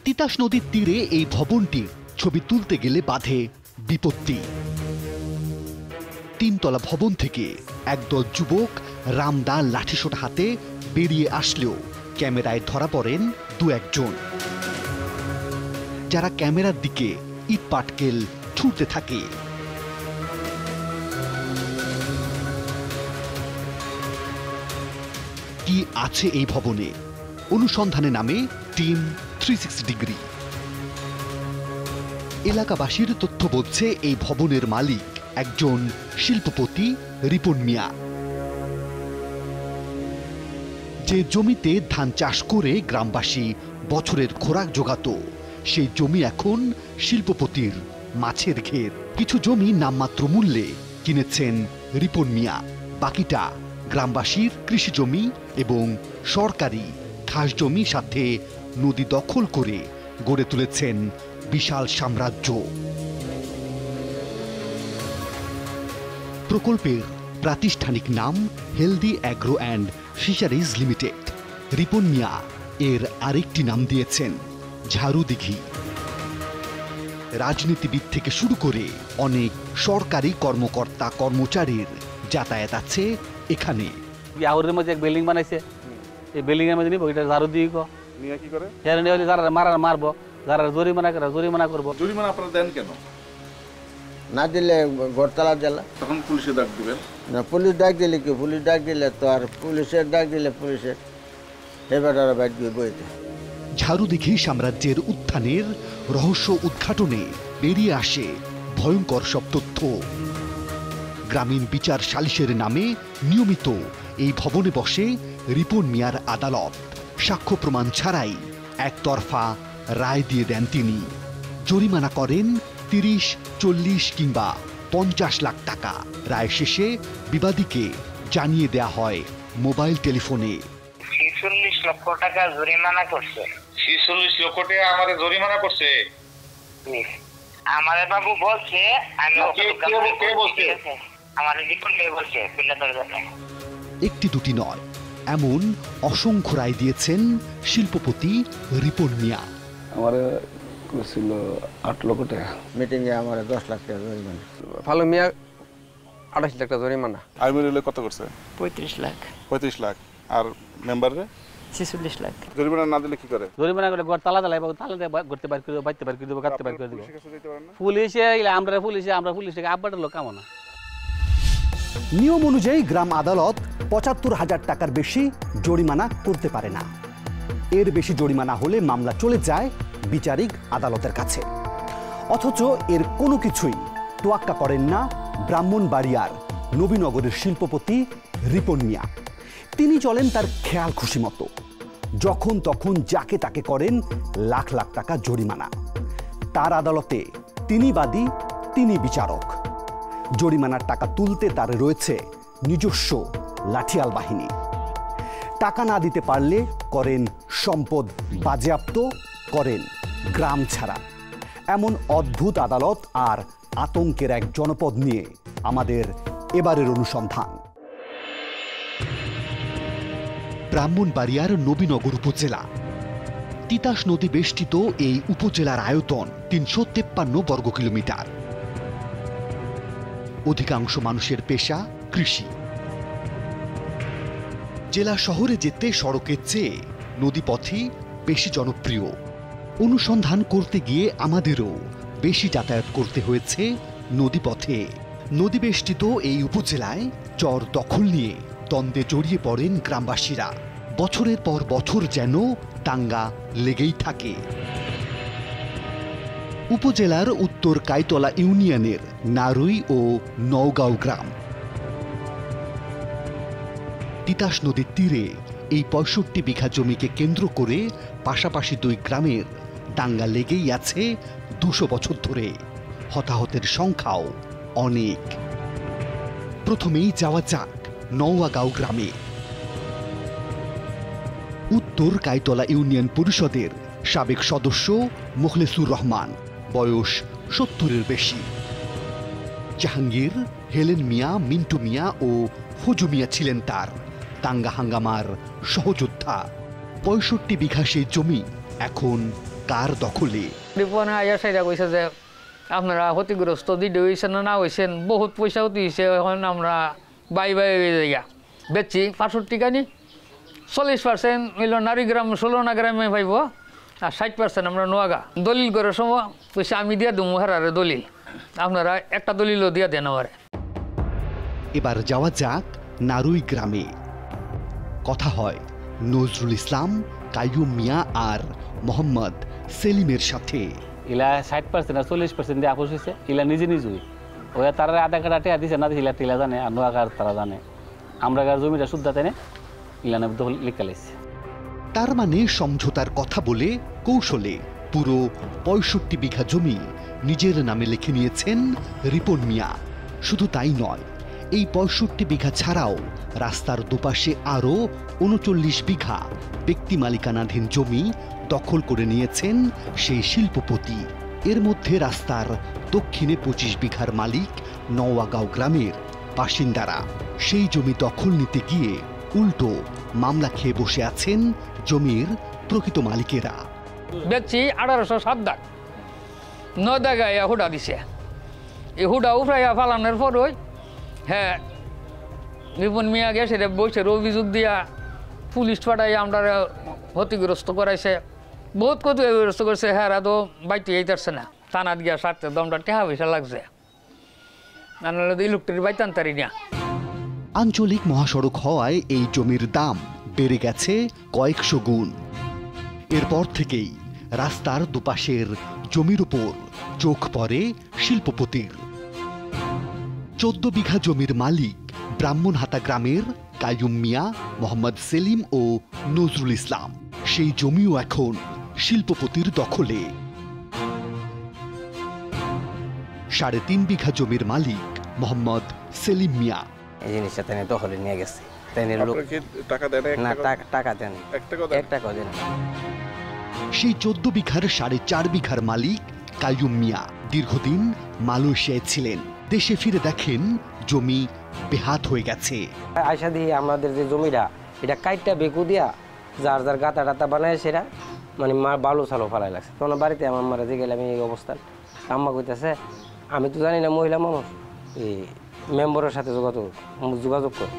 তিতাস নদীর তীরে এই ভবনটির ছবি তুলতে গেলে বাধে বিপত্তি। তিনতলা ভবন থেকে একদল যুবক রামদা লাঠিসোঁটা হাতে বেরিয়ে আসলেও ক্যামেরায় ধরা পড়েন দু একজন, যারা ক্যামেরার দিকে ইট পাটকেল ছুটতে থাকে। কি আছে এই ভবনে? অনুসন্ধানে নামে টিম 360 ডিগ্রি। এলাকাবাসীর তথ্য বলছে এই ভবনের মালিক একজন শিল্পপতি রিপন মিয়া। যে জমিতে ধান চাষ করে গ্রামবাসী বছরের খোরাক জোগাত, সেই জমি এখন শিল্পপতির মাছের ঘের। কিছু জমি নামমাত্র মূল্যে কিনেছেন রিপন মিয়া, বাকিটা গ্রামবাসীর কৃষি জমি এবং সরকারি খাস জমি, সাথে নদী দখল করে গড়ে তুলেছেন বিশাল সাম্রাজ্য। প্রকল্পের প্রাতিষ্ঠানিক নাম healthy agro and fisheries limited. Ripon Miah এর আরেকটি নাম দিয়েছেন ঝাড়ুদিঘি। রাজনীতিবিদ থেকে শুরু করে অনেক সরকারি কর্মকর্তা কর্মচারীর যাতায়াত আছে এখানে। ইয়াহুরের মধ্যে এক বিল্ডিং বানাইছে, এই বিল্ডিং এর মধ্যে নিব, এটা ঝাড়ুদিঘি নিয়ে কি করে? হেরে নিয়ে যারা মারবো, যারা জরিমানা করবো। জরিমানা আপনারা দেন কেন? না দিলে গড়তলা জেলা, তখন পুলিশে ডাক দিবেন না? পুলিশ ডাক দিলে কি? পুলিশ ডাক দিলে তো আর পুলিশের ডাক দিলে পুলিশের এবার বাইর দিয়ে বইতে। ঝাড়ুদিঘি সাম্রাজ্যের উত্থানের রহস্য উদ্ঘাটনে বেরিয়ে আসে ভয়ঙ্কর সব তথ্য। গ্রামীণ বিচার সালিশের নামে নিয়মিত এই ভবনে বসে রিপন মিয়ার আদালত। সাক্ষ্য প্রমাণ ছাড়াই একতরফা রায় দিয়ে দেন তিনি। জরিমানা করেন 30, 40 কিংবা 50 লাখ টাকা। রায় শেষে বিবাদীকে জানিয়ে দেয়া হয় মোবাইল টেলিফোনে। 46 লক্ষ টাকা জরিমানা করছে। 46 লক্ষ টাকা আমাদের জরিমানা করছে। আমাদের বাবু বলছে, আমি কে বলছে? আমার রিপোর্টে বলছে বিল্লাতরজাতে। একটি দুটি নয়, এমন অসংখ্য রায় দিয়েছেন শিল্পপতি রিপন মিয়া। আমার ছিল 8 লক্ষ টাকা। মিটিংয়ে আমার 10 লাখ টাকা জরিমানা। ভালো মিয়া 28 লাখ টাকা জরিমানা। আইমিরুলে কত করছে? 35 লাখ। 35 লাখ। আর মেম্বারে 46 লাখ। জরিমানা না দিলে কি করে? জরিমানা করে তালা করতে পার করে বাইতে পার করে দেবো, কাটতে পার করে দেবো। পুলিশে আমরা পুলিশে আব্বাটার লোক কামো না। নিয়ম অনুযায়ী গ্রাম আদালত 75,000 টাকার বেশি জরিমানা করতে পারে না। এর বেশি জরিমানা হলে মামলা চলে যায় বিচারিক আদালতের কাছে। অথচ এর কোনো কিছুই তোয়াক্কা করেন না ব্রাহ্মণবাড়িয়ার নবীনগরের শিল্পপতি রিপন মিয়া। তিনি চলেন তার খেয়াল খুশি মতো, যখন তখন যাকে তাকে করেন লাখ লাখ টাকা জরিমানা। তার আদালতে তিনি বাদী, তিনি বিচারক। জরিমানার টাকা তুলতে তার রয়েছে নিজস্ব লাঠিয়াল বাহিনী। টাকা না দিতে পারলে করেন সম্পদ বাজেয়াপ্ত, করেন গ্রাম ছাড়া। এমন অদ্ভুত আদালত আর আতঙ্কের এক জনপদ নিয়ে আমাদের এবারের অনুসন্ধান। ব্রাহ্মণবাড়িয়ার নবীনগর উপজেলা। তিতাস নদী বেষ্টিত এই উপজেলার আয়তন 353 বর্গ কিলোমিটার। অধিকাংশ মানুষের পেশা কৃষি। জেলা শহরে যেতে সড়কের চেয়ে নদীপথই বেশি জনপ্রিয়। অনুসন্ধান করতে গিয়ে আমাদেরও বেশি যাতায়াত করতে হয়েছে নদীপথে। নদীবেষ্টিত এই উপজেলায় চর দখল নিয়ে দ্বন্দ্বে জড়িয়ে পড়েন গ্রামবাসীরা। বছরের পর বছর যেন দাঙ্গা লেগেই থাকে। উপজেলার উত্তর কাইতলা ইউনিয়নের নারুই ও নওগাঁও গ্রাম। তিতাস নদীর তীরে এই 65 বিঘা জমিকে কেন্দ্র করে পাশাপাশি দুই গ্রামের দাঙ্গা লেগেই আছে 200 বছর ধরে। হতাহতের সংখ্যাও অনেক। প্রথমেই যাওয়া যাক নওগাঁও গ্রামে। উত্তর কাইতলা ইউনিয়ন পরিষদের সাবেক সদস্য মোখলেসুর রহমান, বয়স 70-এর বেশি। জাহাঙ্গীর, হেলেন মিয়া, মিন্টু মিয়া ও ফজু মিয়া ছিলেন তার দাঙ্গা হাঙ্গামার সহযোদ্ধা। 65 বিঘা সেই জমি এখন কার দখলে। রিপন আয়া সাইডা কইছে যে আপনারা ক্ষতিগ্রস্ত দিদি হয়েছেন না হয়েছেন, বহুত পয়সা হতে হয়েছে, এখন আমরা বাই জায়গা বেচছি 65 কানি, 40% হইল নারীগ্রাম 16 গ্রামে পাইব, আর 60% আমরা নোয়াগা। দলিল করার সময় পয়সা আমি দিয়ে দেবো হারারে দলিল, আপনারা একটা দলিলও দিয়ে দেন আমারে। এবার যাওয়া যাক নারুই গ্রামে। কথা হয় নজরুল ইসলাম, কাইয়ুম মিয়া আর মোহাম্মদ সেলিমের সাথে। ইলা 60% আর 40% দিয়ে আপোষ হয়েছে, ইলা নিজে নিজেই ওরা তারা আধা কাটা টেয়া দিছে না, ইলা টিলা জানে আর নোয়াগার তারা জানে, আমরা গার জমিটা শুদ্ধা তেনে ইলা নাম দখল লিখা লাইছে। তার মানে সমঝোতার কথা বলে কৌশলে পুরো 65 বিঘা জমি নিজের নামে লিখে নিয়েছেন রিপন মিয়া। শুধু তাই নয়, এই 65 বিঘা ছাড়াও রাস্তার দুপাশে আরও 39 বিঘা ব্যক্তি মালিকানাধীন জমি দখল করে নিয়েছেন সেই শিল্পপতি। এর মধ্যে রাস্তার দক্ষিণে 25 বিঘার মালিক নওয়াগাঁও গ্রামের বাসিন্দারা। সেই জমি দখল নিতে গিয়ে উল্টো মামলা খেয়ে বসে আছেন জমির প্রকৃত মালিকেরা। বেচছি 1807 দাগ 9 দাগায় হুডা দিছে, এই হুডা উফরাইয়া ফালানোর পরই হ্যাঁ রিপন মিয়া গেছে বসের অভিযোগ দিয়া পুলিশ পাঠাই আমরা ক্ষতিগ্রস্ত করাইছে, বহুত ক্ষতিগ্রস্ত করছে। হ্যাঁ তো বাইতে যাইতেছে না, থানাত গিয়া সারতে দমটা টেহা পয়সা লাগছে, নাহলে ইলেকট্রিক বাইতান তারি না। আঞ্চলিক মহাসড়ক হওয়ায় এই জমির দাম বেড়ে গেছে কয়েকশো গুণ। এরপর থেকেই রাস্তার দুপাশের জমির উপর চোখ পড়ে শিল্পপতির। 14 বিঘা জমির মালিক ব্রাহ্মণহাটা গ্রামের কাইয়ুম মিয়া, মোহাম্মদ সেলিম ও নজরুল ইসলাম। সেই জমিও এখন শিল্পপতির দখলে। 3.5 বিঘা জমির মালিক মোহাম্মদ সেলিম মিয়া। এই জিনিসটা তাই দখলে নিয়ে গেছে, তাই লোক টাকা দেন না, টাকা দেন, 1 টাকাও দেন। সেই 14 বিঘার 4.5 বিঘার মালিক কাইয়ুম মিয়া দীর্ঘদিন মালয়েশিয়ায় ছিলেন। দেশে ফিরে দেখেন জমি বেহাত হয়ে গেছে। আয়সা দিয়ে আমাদের যে জমিটা এটা কাইটটা বেকু দিয়া যার যার গাতা টাতা বানায় সেটা মানে বালু চালু ফালাই লাগছে। তখন বাড়িতে আমার মারা যে গেলাম এই অবস্থান, আম্মা কইতেছে আমি তো জানি না মহিলা মানুষ, এই মেম্বারের সাথে যোগাযোগ করে।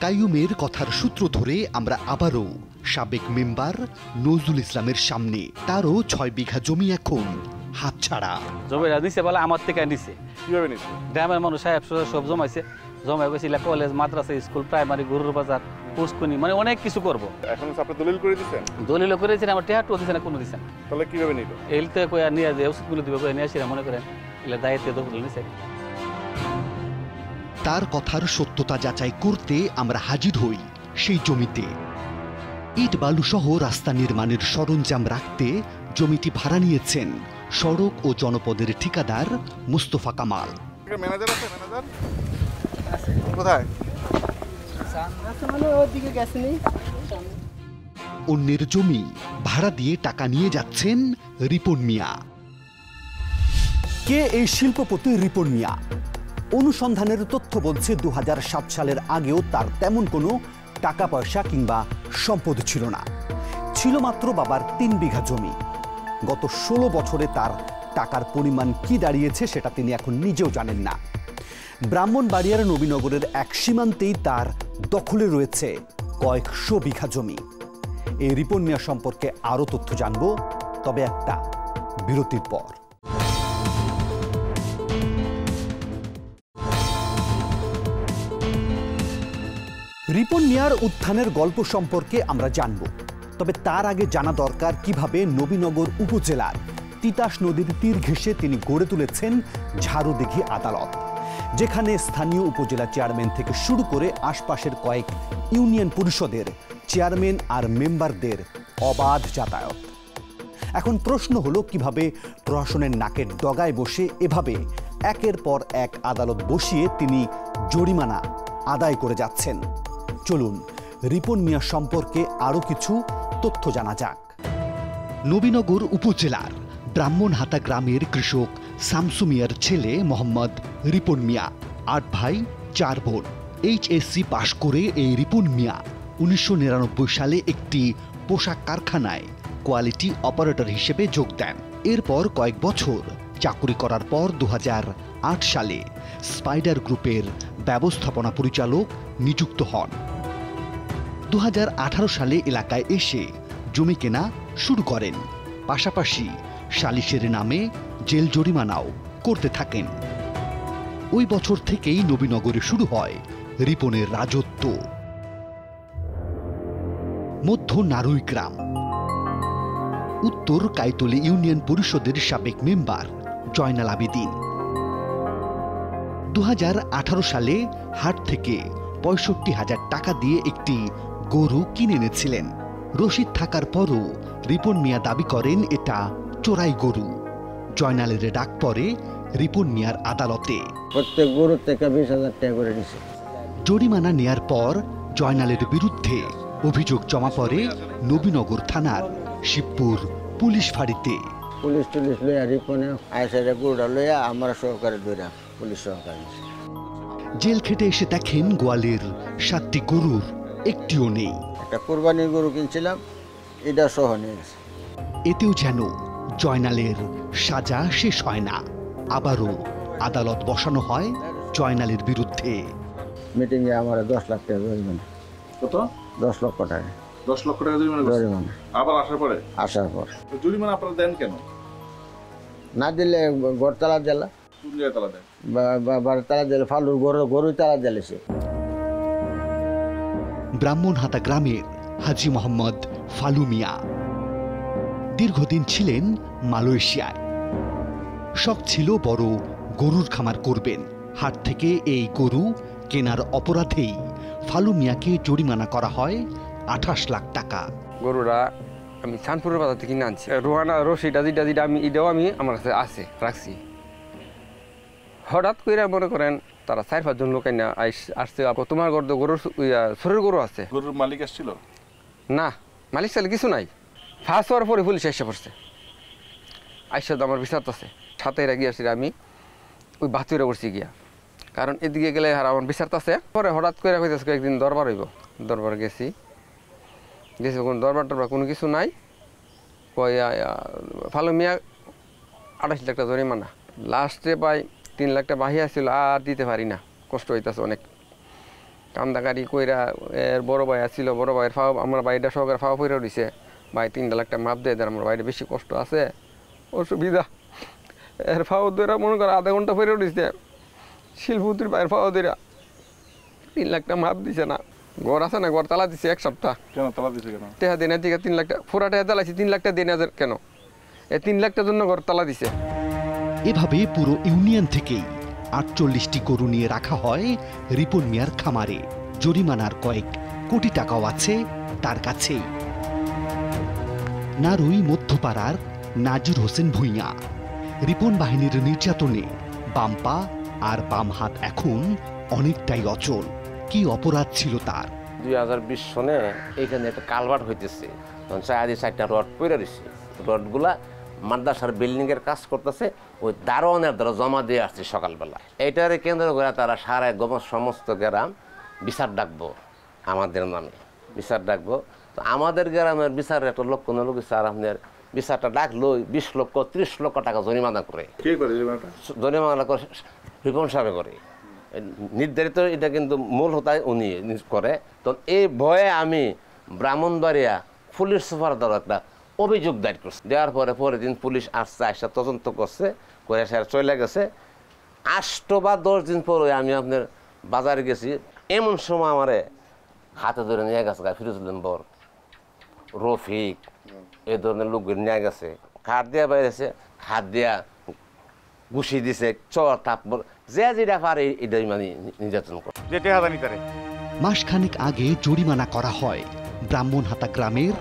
কাইয়ুমের কথার সূত্র ধরে আমরা আবারও সাবেক মেম্বার নজরুল ইসলামের সামনে। তারও 6 বিঘা জমি এখন হাতছাড়া। জমিটা দিছে বলে আমার থেকে নিছে, কিভাবে নিছে? গ্রামের মানুষ সাহেব সব জমাইছে, জমাই গেছিল কলেজ, মাদ্রাসা, স্কুল, প্রাইমারি, গরুর বাজার, পুষ্কুনি, মানে অনেক কিছু করবো। এখন আপনি দলিল করে দিচ্ছেন? দলিল করেছেন, আমার টেহাটও দিছে না, কোনো দিচ্ছেন। তাহলে কিভাবে নিল? এলতে কয়া নিয়ে যে ওষুধগুলো দিবে কয়া নিয়ে আসি মনে করেন এলে দায়িত্ব দখল নিছে। তার কথার সত্যতা যাচাই করতে আমরা হাজির হই সেই জমিতে। ইট বালু সহ রাস্তা নির্মাণের সরঞ্জাম রাখতে জমিটি ভাড়া নিয়েছেন সড়ক ও জনপদের ঠিকাদার মুস্তফা কামাল। ম্যানেজার আছে? ম্যানেজার কোথায়? অন্যের জমি ভাড়া দিয়ে টাকা নিয়ে যাচ্ছেন রিপন মিয়া। কে এই শিল্পপতি রিপন মিয়া? অনুসন্ধানের তথ্য বলছে 2007 সালের আগেও তার তেমন কোনো টাকা পয়সা কিংবা সম্পদ ছিল না। ছিল মাত্র বাবার 3 বিঘা জমি। গত 16 বছরে তার টাকার পরিমাণ কি দাঁড়িয়েছে সেটা তিনি এখন নিজেও জানেন না। ব্রাহ্মণবাড়িয়ার নবীনগরের এক সীমান্তেই তার দখলে রয়েছে কয়েকশো বিঘা জমি। এই রিপন মিয়া সম্পর্কে আরও তথ্য জানব, তবে একটা বিরতির পর। রিপন মিয়ার উত্থানের গল্প সম্পর্কে আমরা জানব, তবে তার আগে জানা দরকার কিভাবে নবীনগর উপজেলার তিতাস নদীর তীর ঘেঁষে তিনি গড়ে তুলেছেন ঝাড়ুদিঘি আদালত, যেখানে স্থানীয় উপজেলা চেয়ারম্যান থেকে শুরু করে আশপাশের কয়েক ইউনিয়ন পরিষদের চেয়ারম্যান আর মেম্বারদের অবাধ যাতায়াত। এখন প্রশ্ন হলো কিভাবে প্রশাসনের নাকের ডগায় বসে এভাবে একের পর এক আদালত বসিয়ে তিনি জরিমানা আদায় করে যাচ্ছেন। চলুন রিপন মিয়া সম্পর্কে আরও কিছু তথ্য জানা যাক। নবীনগর উপজেলার ব্রাহ্মণহাটা গ্রামের কৃষক শামসু মিয়ার ছেলে মোহাম্মদ রিপন মিয়া। 8 ভাই 4 বোন। HSC পাশ করে এই রিপন মিয়া 1999 সালে একটি পোশাক কারখানায় কোয়ালিটি অপারেটর হিসেবে যোগ দেন। এরপর কয়েক বছর চাকুরি করার পর 2008 সালে স্পাইডার গ্রুপের ব্যবস্থাপনা পরিচালক নিযুক্ত হন। 2018 সালে এলাকায় এসে জমি কেনা শুরু করেন, পাশাপাশি সালিশের নামে জেল জরিমানাও করতে থাকেন। ওই বছর থেকেই নবীনগরে শুরু হয় রিপনের রাজত্ব। মধ্য নারুই গ্রাম, উত্তর কাইতলী ইউনিয়ন পরিষদের সাবেক মেম্বার জয়নাল আবেদিন 2018 সালে হাট থেকে 65,000 টাকা দিয়ে একটি গরু কিনে এনেছিলেন। রসিদ থাকার পরও রিপন মিয়া দাবি করেন এটা চোরাই গরু। জয়নালের ডাক পরে রিপন মিয়ার আদালতে। প্রত্যেক গরুর থেকে 20,000 টাকা করে নিছে। জরিমানা নেয়ার পর জয়নালের বিরুদ্ধে অভিযোগ জমা পড়ে নবীনগর থানার শিবপুর পুলিশ ফাঁড়িতে। পুলিশ টুলিশ লইয়া রিপনে আইসাইডে গরুটা লইয়া আমার সহকারে ধরে পুলিশ সহকারে জেল খেটে এসে দেখেন গোয়ালের 7টি গরুর একটিও নেই। একটা কোরবানির গরু কিনছিলাম, এটা সহ নিয়ে গেছে। এতেও যেন জয়নালের সাজা শেষ হয় না, আবারও আদালত বসানো হয় জয়নালের বিরুদ্ধে। মিটিংয়ে আমার 10 লাখ টাকা জরিমানা। কত? 10 লক্ষ টাকা। 10 লক্ষ টাকা জরিমানা করছে? জরিমানা আবার আসার পরে? আসার পর। জরিমানা আপনারা দেন কেন? না দিলে গড়তলা জেলা। কোন জায়গায় তালা দেন? বারতলা জেলা, ফালুর গরু তালা জেলেছে। ব্রাহ্মণহাটা গ্রামের হাজী মোহাম্মদ ফালু মিয়া দীর্ঘদিন ছিলেন মালয়েশিয়ায়। শখ ছিল বড় গরুর খামার করবেন। হাট থেকে এই গরু কেনার অপরাধেই ফালু মিয়াকে জরিমানা করা হয় 28 লাখ টাকা। গরুরা আমি চাঁদপুরের বাজার থেকে কিনে আনছি। রোহানা রশিটা যেটা আমি এটাও আমি আমার কাছে আছে রাখছি। হঠাৎ করে মনে করেন তারা 4-5 জন লোক আসছে, তোমার ঘর তো গরুর শরীর গরু আছে। গরুর মালিক আসছিল না, মালিক চালে কিছু নাই। ফার্স্ট হওয়ার পরে পুলিশ এসে পড়ছে, আইসা তো আমার বিচার আছে। সাথে গিয়ে আসছি আমি ওই বাথুরে পড়ছি গিয়া, কারণ এদিকে গেলে আর আমার বিচার আছে। পরে হঠাৎ করে হইতেছে একদিন দরবার হইব, দরবার গেছি কোনো দরবার টরবার কোনো কিছু নাই। ফালু মিয়া 28 লাখ টাকা জরিমানা। লাস্টে পাই 3 লাখ টাকা বাহি আসছিল, আর দিতে পারি না, কষ্ট হইতেছে অনেক। কান্দাকারি কইরা এর বড় ভাই আসছিল, বড় ভাইয়ের ফাও আমার বাড়িটা সহকারে ফাও ফইরা দিছে, ভাই 3 লাখ টাকা মাপ দেয়, আমার বাড়িতে বেশি কষ্ট আছে, অসুবিধা। এর ফাও ধরা মনে করে আধা ঘন্টা ফইরা দিছে, শিলপুত্রির ভাইয়ের ফাও ধরা 3 লাখ টাকা মাপ দিছে না। ঘর আছে না, ঘর তালা দিছে 1 সপ্তাহ। কেন তালা দিছে? কেন টেহা দেনা থেকে 3 লাখ টাকা পুরা টেহা তালাইছি, 3 লাখ টাকা দেনা কেন? এই 3 লাখ টাকার জন্য ঘর তালা দিছে। এভাবে পুরো ইউনিয়ন থেকেই 48টি গরু নিয়ে রাখা হয় রিপন মিয়ার খামারে। জরিমানার কয়েক কোটি টাকাও আছে তার কাছেই। নারুই মধ্যপাড়ার নাজির হোসেন ভুঁইয়া রিপন বাহিনীর নির্যাতনে বাম পা আর বাম হাত এখন অনেকটাই অচল। কি অপরাধ ছিল তার? 2020 সনে এখানে একটা কালভার্ট হইতেছে, তখন 4টা রড পড়ে রয়েছে। রডগুলা মাদ্রাসার বিল্ডিংয়ের কাজ করতেছে, ওই দারোয়ানের দ্বারা জমা দিয়ে আসছে সকালবেলা। এইটারে কেন্দ্র করে তারা সারা সমস্ত গ্রাম বিচার ডাকবো, আমাদের নামে বিচার ডাকবো। তো আমাদের গ্রামের বিচারের একটা লক্ষ্য হলো স্যার আপনার বিচারটা ডাকলো 20 লক্ষ 30 লক্ষ টাকা জরিমানা করে। কে করে জরিমানা করে? রিপন সাহেব করে নির্ধারিত। এটা কিন্তু মূল হতায় উনি করে। তো এই ভয়ে আমি ব্রাহ্মণবাড়িয়া পুলিশ সুপার দ্বারা একটা অভিযোগ দায়ের করছে। দেওয়ার পরে দিন পুলিশ আসছে, আসা তদন্ত করছে, করে স্যার চলে গেছে। 8 বা 10 দিন পরে আমি আপনার বাজারে গেছি, এমন সময় আমারে হাতে ধরে নিয়ে গেছে ফিরোজুদ্দিন বর, রফিক, এই ধরনের লোকগুলো নিয়ে গেছে। হাত দিয়া বাইরেছে, হাত দিয়া ঘুষি দিছে, চর থাপ্পড় যে যেটা পারে এটাই মানে নির্যাতন করে। মাসখানেক আগে জরিমানা করা হয় ব্রাহ্মণহাটা গ্রামের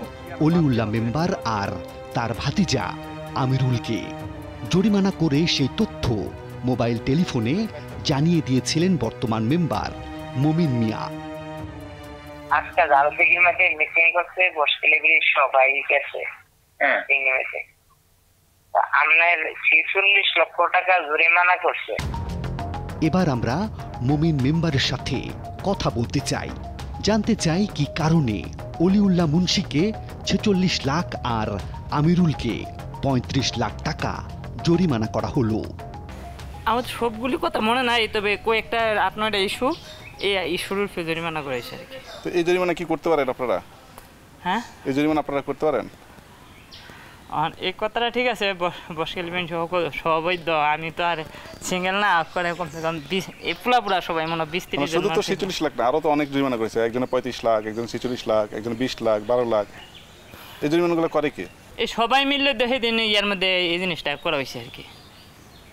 অলিউল্লাহ মেম্বার আর তার ভাতিজা আমিরুলকে। জরিমানা করে সেই তথ্য মোবাইল টেলিফোনে জানিয়ে দিয়েছিলেন বর্তমান মেম্বার মমিন মিয়া। আজকে জালদিঘির মাঠে মিটিং করছে, বসকেলেবির সবাই গেছে। আপনার 46 লক্ষ টাকা জরিমানা করছে। এবার আমরা মমিন মেম্বারের সাথে কথা বলতে চাই, জানতে চাই কি কারণে অলিউল্লাহ মুন্সিকে 46 লাখ আর আমিরুলকে 35 লাখ টাকা জরিমানা করা হলো। আমার সবগুলি কথা মনে নাই, তবে কয়েকটা আপনার ইস্যু, এই ইস্যুর জরিমানা করেছে আর কি। তো এই জরিমানা কি করতে পারেন আপনারা? হ্যাঁ, এই জরিমানা আপনারা করতে পারেন? আর এই কথাটা ঠিক আছে, বসকেল বেঞ্চ সবাই দ, আমি তো আর সিঙ্গেল না করে কমসে কম 20 এই পুরা সবাই মনে 20-30 শুধু তো 46 লাখ না, আরো তো অনেক জরিমানা করেছে। একজনে 35 লাখ, একজন 46 লাখ, একজন 20 লাখ, 12 লাখ। এই জরিমানাগুলো করে কি? এই সবাই মিললে দেখে দিন ইয়ার মধ্যে এই জিনিসটা করা হয়েছে আর কি।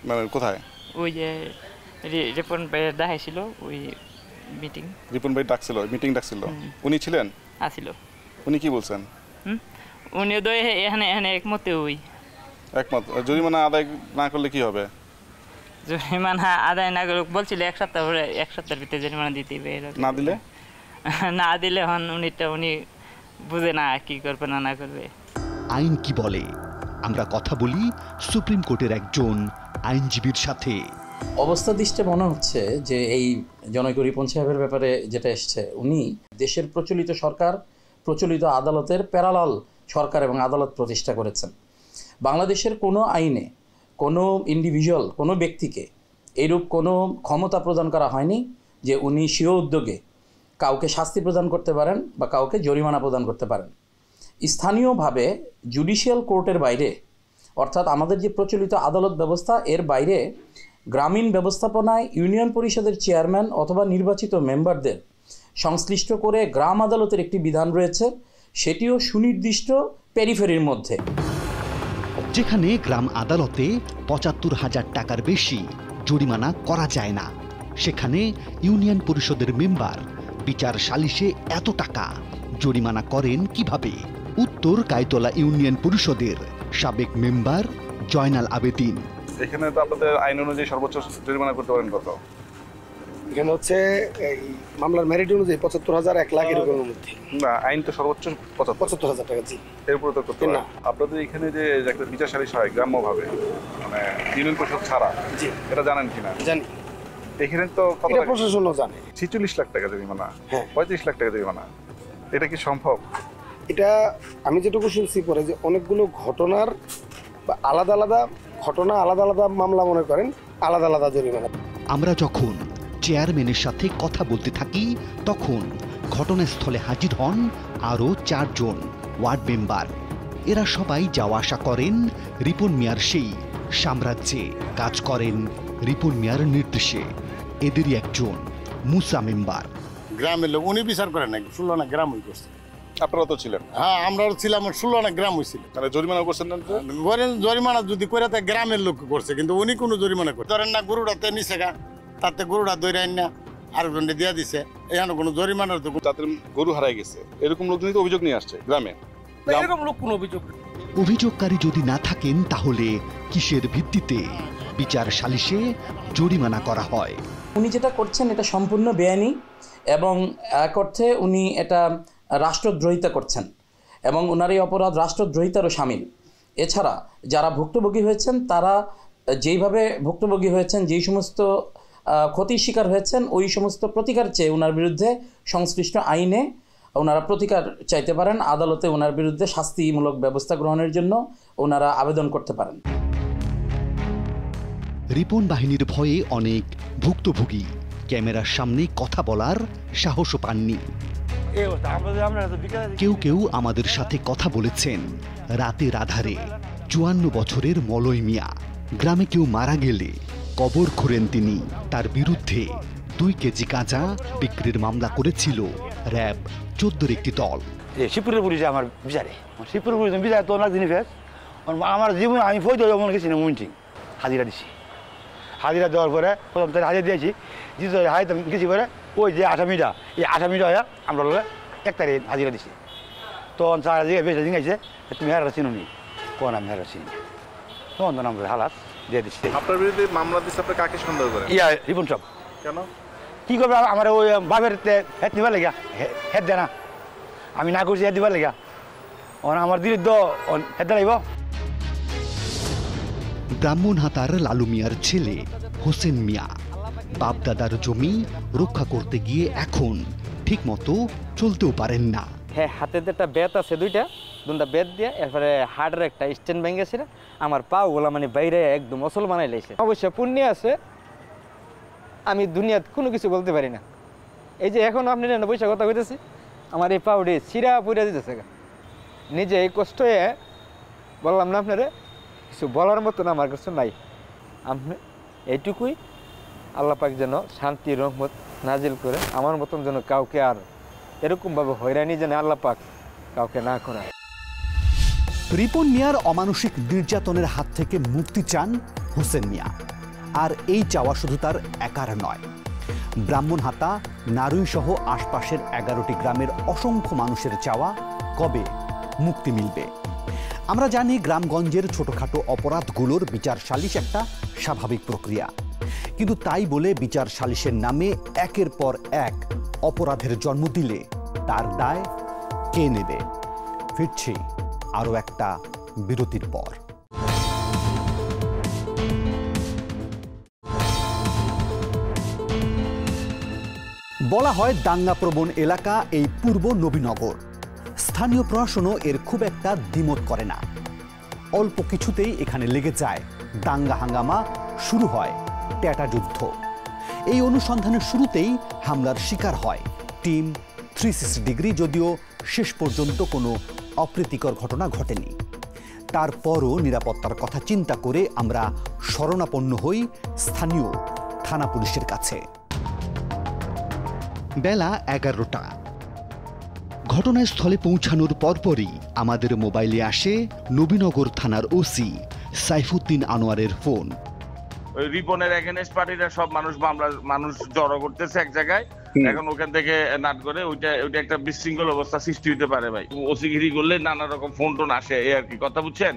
মানে কোথায়? ওই যে রিপন ভাই দেখাইছিল ওই মিটিং, রিপন ভাই ডাকছিল, মিটিং ডাকছিল, উনি ছিলেন? আসিল। উনি কি বলছেন? উনিও তো এখানে একমতে ওই একমত। জরিমানা আদায় না করলে কি হবে? জরিমানা আদায় না করে বলছিল 1 সপ্তাহ পরে, 1 সপ্তাহের ভিতরে জরিমানা দিতে হবে। না দিলে? না দিলে হন উনি বুঝে না কি করবে না করবে। আইন কি বলে, আমরা কথা বলি সুপ্রিম কোর্টের একজন আইনজীবীর সাথে। অবস্থা দৃষ্টে মনে হচ্ছে যে এই জনৈক রিপন সাহেবের ব্যাপারে যেটা এসছে, উনি দেশের প্রচলিত সরকার, প্রচলিত আদালতের প্যারালাল সরকার এবং আদালত প্রতিষ্ঠা করেছেন। বাংলাদেশের কোনো আইনে কোনো ইন্ডিভিজুয়াল, কোনো ব্যক্তিকে এইরূপ কোনো ক্ষমতা প্রদান করা হয়নি যে উনি স্বীয় উদ্যোগে কাউকে শাস্তি প্রদান করতে পারেন বা কাউকে জরিমানা প্রদান করতে পারেন। স্থানীয়ভাবে জুডিশিয়াল কোর্টের বাইরে, অর্থাৎ আমাদের যে প্রচলিত আদালত ব্যবস্থা, এর বাইরে গ্রামীণ ব্যবস্থাপনায় ইউনিয়ন পরিষদের চেয়ারম্যান অথবা নির্বাচিত মেম্বারদের সংশ্লিষ্ট করে গ্রাম আদালতের একটি বিধান রয়েছে, সেটিও সুনির্দিষ্ট পেরিফেরির মধ্যে। যেখানে গ্রাম আদালতে ৭৫,০০০ টাকার বেশি জরিমানা করা যায় না, সেখানে ইউনিয়ন পরিষদের মেম্বার বিচার সালিশে এত টাকা জরিমানা করেন কিভাবে? উত্তর গাইতলা ইউনিয়ন পরিষদের সাবেক মেম্বার জয়নাল আবেদিন। এখানে তো আপনাদের আইন অনুযায়ী সর্বোচ্চ জরিমানা করতে পারেন কত? এখানে হচ্ছে এই মামলার মেরিট অনুযায়ী ৭৫,০০০, 1 লাখ এরকমের মধ্যে। না, আইন তো সর্বোচ্চ ৭৫,০০০ টাকা। জি, এরপরে তো করতে পারেন। আপনাদের এখানে যে একটা বিচার সালিশ হয় গ্রাম্যভাবে, মানে ইউনিয়ন পরিষদ ছাড়া, জি, এটা জানেন কিনা? জানি। এখানে তো কত এটা প্রশাসনও জানে। 46 লাখ টাকা জরিমানা, হ্যাঁ, 35 লাখ টাকা জরিমানা। এটা কি সম্ভব? এটা আমি যেটুকু শুনছি পরে যে অনেকগুলো ঘটনার বা আলাদা আলাদা ঘটনা, আলাদা আলাদা মামলা মনে করেন, আলাদা আলাদা জরিমানা। আমরা যখন চেয়ারম্যানের সাথে কথা বলতে থাকি তখন ঘটনাস্থলে হাজির হন আরও 4 জন ওয়ার্ড মেম্বার। এরা সবাই যাওয়া আসা করেন রিপন মিয়ার সেই সাম্রাজ্যে, কাজ করেন রিপন মিয়ার নির্দেশে। এদেরই একজন মুসা মেম্বার। গ্রামের লোক উনি বিচার করেন না, 16 না গ্রাম করছে। আপনারা তো ছিলেন? হ্যাঁ, আমরাও ছিলাম, 16 না গ্রাম হয়েছিল। মানে জরিমানা করছেন না? জরিমানা যদি করে তা গ্রামের লোক করছে, কিন্তু উনি কোনো জরিমানা করে ধরেন না। গরুটাতে নিচে গা, তাতে গরুটা দৈরা না আরেকজনকে দিয়া দিছে, এখানে কোনো জরিমানার তো। তাদের গরু হারাই গেছে, এরকম লোক তো অভিযোগ নিয়ে আসছে গ্রামে। এরকম লোক কোনো অভিযোগকারী যদি না থাকেন তাহলে কিসের ভিত্তিতে বিচার সালিশে জরিমানা করা হয়? উনি যেটা করছেন এটা সম্পূর্ণ বেআইনি এবং এক অর্থে উনি এটা রাষ্ট্রদ্রোহিতা করছেন এবং ওনার এই অপরাধ রাষ্ট্রদ্রোহিতারও শামিল। এছাড়া যারা ভুক্তভোগী হয়েছেন তারা যেইভাবে ভুক্তভোগী হয়েছেন, যেই সমস্ত ক্ষতির শিকার হয়েছেন, ওই সমস্ত প্রতিকার চেয়ে ওনার বিরুদ্ধে সংশ্লিষ্ট আইনে ওনারা প্রতিকার চাইতে পারেন। আদালতে ওনার বিরুদ্ধে শাস্তিমূলক ব্যবস্থা গ্রহণের জন্য ওনারা আবেদন করতে পারেন। রিপন বাহিনীর ভয়ে অনেক ভুক্তভোগী ক্যামেরার সামনে কথা বলার সাহসও পাননি। কেউ কেউ আমাদের সাথে কথা বলেছেন রাতের আধারে। 54 বছরের মলয় মিয়া। গ্রামে কেউ মারা গেলে কবর খোঁড়েন তিনি। তার বিরুদ্ধে 2 কেজি গাঁজা বিক্রির মামলা করেছিল র্যাব 14-র একটি দল। শিবপুরের পুলিশে আমার বিচারে, শিবপুরের পুলিশ বিচারে তো অনেক জিনিস আমার জীবন আমি ফই দেবো মনে গেছি না, মিটিং হাজিরা দিছি। হাজিরা দেওয়ার পরে প্রথম তারিখ হাজিরা দিয়েছি, দ্বিতীয় হাজিরা গেছি পরে ওই যে আসামিটা, এই আসামিটা হয়ে আমরা 1 তারিখ হাজিরা দিছি। তখন স্যার বেশি জিজ্ঞাসে তুমি হেরা চিনো নি, কোন আমি হেরা চিনি, তখন তো আমরা হালাত দিয়ে দিচ্ছি। আপনার বিরুদ্ধে মামলা দিচ্ছে, আপনি কাকে সন্দেহ করেন? রিপন সব। কেন? কি করবে আমার ওই বাপের হেড দিবার লেগা, হেড দেয় না, আমি না করছি হেড দিবার লেগা, আমার দিদি তো হেড লাগব। ব্রাহ্মণহাতার লালু মিয়ার ছেলে হোসেন মিয়া বাপদাদার জমি রক্ষা করতে গিয়ে এখন ঠিকমতো চলতেও পারেন না। হ্যাঁ হাতে একটা বেত আছে দুইটা বেত দিয়ে এরপরে হাড়ের একটা স্ট্যান্ড ভেঙেছিল আমার পাগুলা মানে বাইরে একদম অসল বানাই লাইছে। অবশ্য পুণ্য আছে, আমি দুনিয়াত কোনো কিছু বলতে পারি না। এই যে এখন আপনি বৈশাখ কথা কইতেছি, আমার এই পাউডি চিরা পুড়ে দিতেছে, নিজে এই কষ্ট বললাম না আপনারে, কিছু বলার মতন আমার কাছে নাই। আপনি এইটুকুই আল্লাহ পাক যেন শান্তি রহমত নাজিল করে আমার মতন যেন কাউকে আর এরকমভাবে হয়রানি যেন আল্লাহ পাক কাউকে না করায়। রিপন মিয়ার অমানসিক নির্যাতনের হাত থেকে মুক্তি চান হোসেন মিয়া। আর এই চাওয়া শুধু তার একার নয়, ব্রাহ্মণহাতা, নারুই সহ আশপাশের 11টি গ্রামের অসংখ্য মানুষের চাওয়া কবে মুক্তি মিলবে। আমরা জানি গ্রামগঞ্জের ছোটখাটো অপরাধগুলোর বিচার সালিশ একটা স্বাভাবিক প্রক্রিয়া, কিন্তু তাই বলে বিচার সালিশের নামে একের পর এক অপরাধের জন্ম দিলে তার দায় কে নেবে? ফিরছি আরও একটা বিরতির পর। বলা হয় দাঙ্গাপ্রবণ এলাকা এই পূর্ব নবীনগর। স্থানীয় প্রশাসনও এর খুব একটা দ্বিমত করে না। অল্প কিছুতেই এখানে লেগে যায় দাঙ্গা হাঙ্গামা, শুরু হয় ট্যাটা যুদ্ধ। এই অনুসন্ধানের শুরুতেই হামলার শিকার হয় টিম 360 ডিগ্রি, যদিও শেষ পর্যন্ত কোনো অপ্রীতিকর ঘটনা ঘটেনি। তারপরও নিরাপত্তার কথা চিন্তা করে আমরা শরণাপন্ন হই স্থানীয় থানা পুলিশের কাছে। বেলা 11টা। ঘটনাস্থলে পৌঁছানোর পরপরই আমাদের মোবাইলে আসে নবীনগর থানার ওসি সাইফুদ্দিন আনোয়ারের ফোন। ওই রিপনের এগেনস্ট পার্টিরা সব মানুষ জড়ো করতেছে এক জায়গায়, এখন ওখান থেকে নাট করে ওইটা একটা বিশৃঙ্খল অবস্থা সৃষ্টি হতে পারে ভাই। ওসিগিরি করলে নানা রকম ফোন টোন আসে, এই আর কি, কথা বুঝছেন?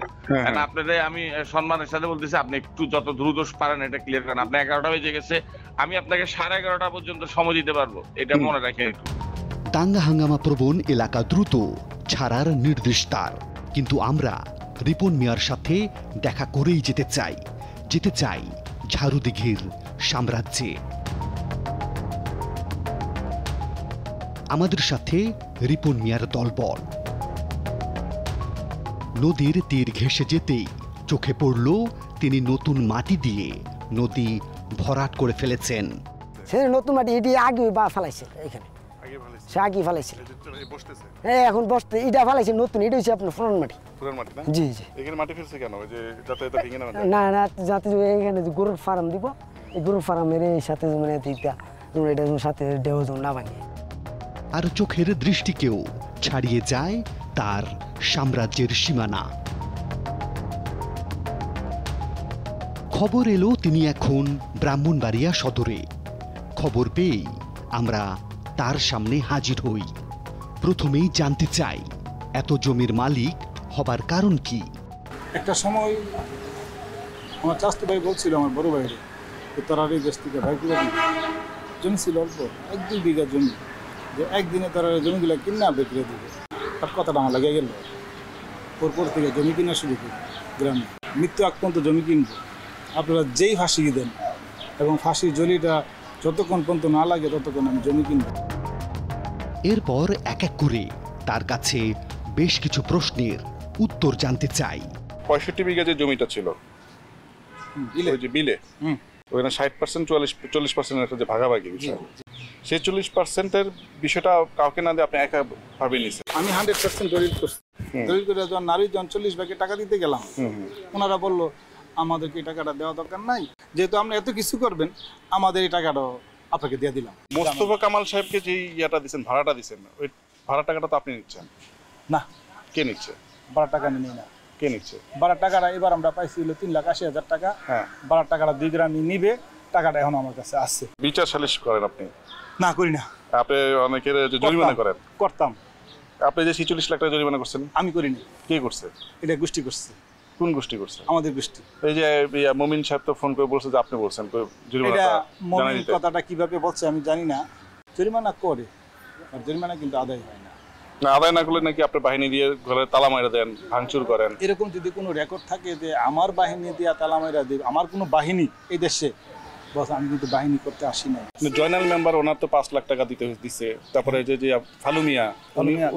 আপনাদের আমি সম্মানের সাথে বলতেছি, আপনি একটু যত দ্রুত পারেন এটা ক্লিয়ার করেন। আপনি 11টা বেজে গেছে, আমি আপনাকে 11:30 পর্যন্ত সময় দিতে পারবো, এটা মনে রাখেন একটু। দাঙ্গা হাঙ্গামা প্রবণ এলাকা দ্রুত ছাড়ার নির্দেশ তার, কিন্তু আমরা রিপন মিয়ার সাথে দেখা করেই যেতে চাই ঝাড়ুদিঘির সাম্রাজ্যে। আমাদের সাথে রিপন মিয়ার দলবল। নদীর তীর ঘেঁষে যেতেই চোখে পড়ল তিনি নতুন মাটি দিয়ে নদী ভরাট করে ফেলেছেন। সে নতুন মাটি এটি আগে বা ফেলাইছে, এখানে সে আগে ফেলাইছিল, হ্যাঁ এখন বসতে এটা ফেলাইছে নতুন, এটা হচ্ছে আপনার পুরান মাটি। জি জি। এখানে মাটি ফেলছে কেন? ওই যে যাতে এটা ভেঙে না যায়। না যাতে এখানে গরুর ফার্ম দিব, এই গরুর ফার্মের সাথে মানে এটার সাথে দেহ না ভাঙে। আর চোখের দৃষ্টিকেও ছাড়িয়ে যায় তার সাম্রাজ্যের সীমানা। খবর এলো তিনি এখন ব্রাহ্মণবাড়িয়া সদরে। খবর পেয়েই আমরা তার সামনে হাজির হই। প্রথমেই জানতে চাই এত জমির মালিক হবার কারণ কি। একটা সময় আমার চাচতো ভাই বলছিল আমার বড় ভাইরে, তারা এই দেশ থেকে ভাই করে জমি ছিল অল্প 1-2 বিঘা জমি, যে একদিনে তারা জমিগুলো কিনা বিক্রি দিবে। তার কথাটা আমার লেগে গেল। পরপর থেকে জমি কিনা শুরু করি গ্রামে, মৃত্যু আগ পর্যন্ত জমি কিনবো। আপনারা যেই ফাঁসি দেন এবং ফাঁসির জলিটা যতক্ষণ পর্যন্ত না লাগে ততক্ষণ আমি জমি কিনবো। এরপর এক এক করে তার কাছে বেশ কিছু প্রশ্নের উত্তর জানতে চাই। 65 বিঘা যে জমিটা ছিল ওই যে বিলে, ওখানে 60% 40% একটা যে ভাগাভাগি বিষয়, সেই 40%-এর বিষয়টা কাউকে না দিয়ে আপনি একা ভাবে নিয়েছেন। আমি 100% দলিল করছি। দলিল করে যখন নারী যখন 40 ভাগে টাকা দিতে গেলাম, ওনারা বললো আমাদেরকে এই টাকাটা দেওয়া দরকার নাই, যেহেতু আপনি এত কিছু করবেন আমাদের এই টাকাটাও আপনাকে দিয়ে দিলাম। মোস্তফা কামাল সাহেবকে যে ইয়াটা দিচ্ছেন, ভাড়াটা দিচ্ছেন, ওই ভাড়া টাকাটা তো আপনি নিচ্ছেন না? কে নিচ্ছে? ভাড়া টাকা নিই না। কে নিচ্ছে? ভাড়া টাকাটা এবার আমরা পাইছি 3,80,000 টাকা। হ্যাঁ, ভাড়া টাকাটা 2 গ্রামই নিবে, টাকাটা এখন আমার কাছে আছে। বিচার সালিশ করেন আপনি? না, করি না। আপনি অনেকের জরিমানা করেন? করতাম। আপনি যে 46 লাখ টাকা জরিমানা করছেন? আমি করিনি। কে করছে? এটা গোষ্ঠী করছে। কোন গোষ্ঠী করছে? আমাদের গোষ্ঠী। এই যে মুমিন সাহেব তো ফোন করে বলছে যে আপনি বলছেন জরিমানাটা। এটা মুমিন কথাটা কিভাবে বলছে আমি জানি না। জরিমানা করে, আর জরিমানা কিন্তু আদায় হয় না। না, আদায় না করলে নাকি আপনার বাহিনী দিয়ে ঘরে তালা মাইরা দেন, ভাঙচুর করেন। এরকম যদি কোনো রেকর্ড থাকে যে আমার বাহিনী দিয়ে তালা মাইরা দেব, আমার কোনো বাহিনী এই দেশে বস আমি কিন্তু বাহিনী করতে আসি নাই। জয়নাল মেম্বার ওনার তো 5 লাখ টাকা দিছে, তারপরে যে ফালু মিয়া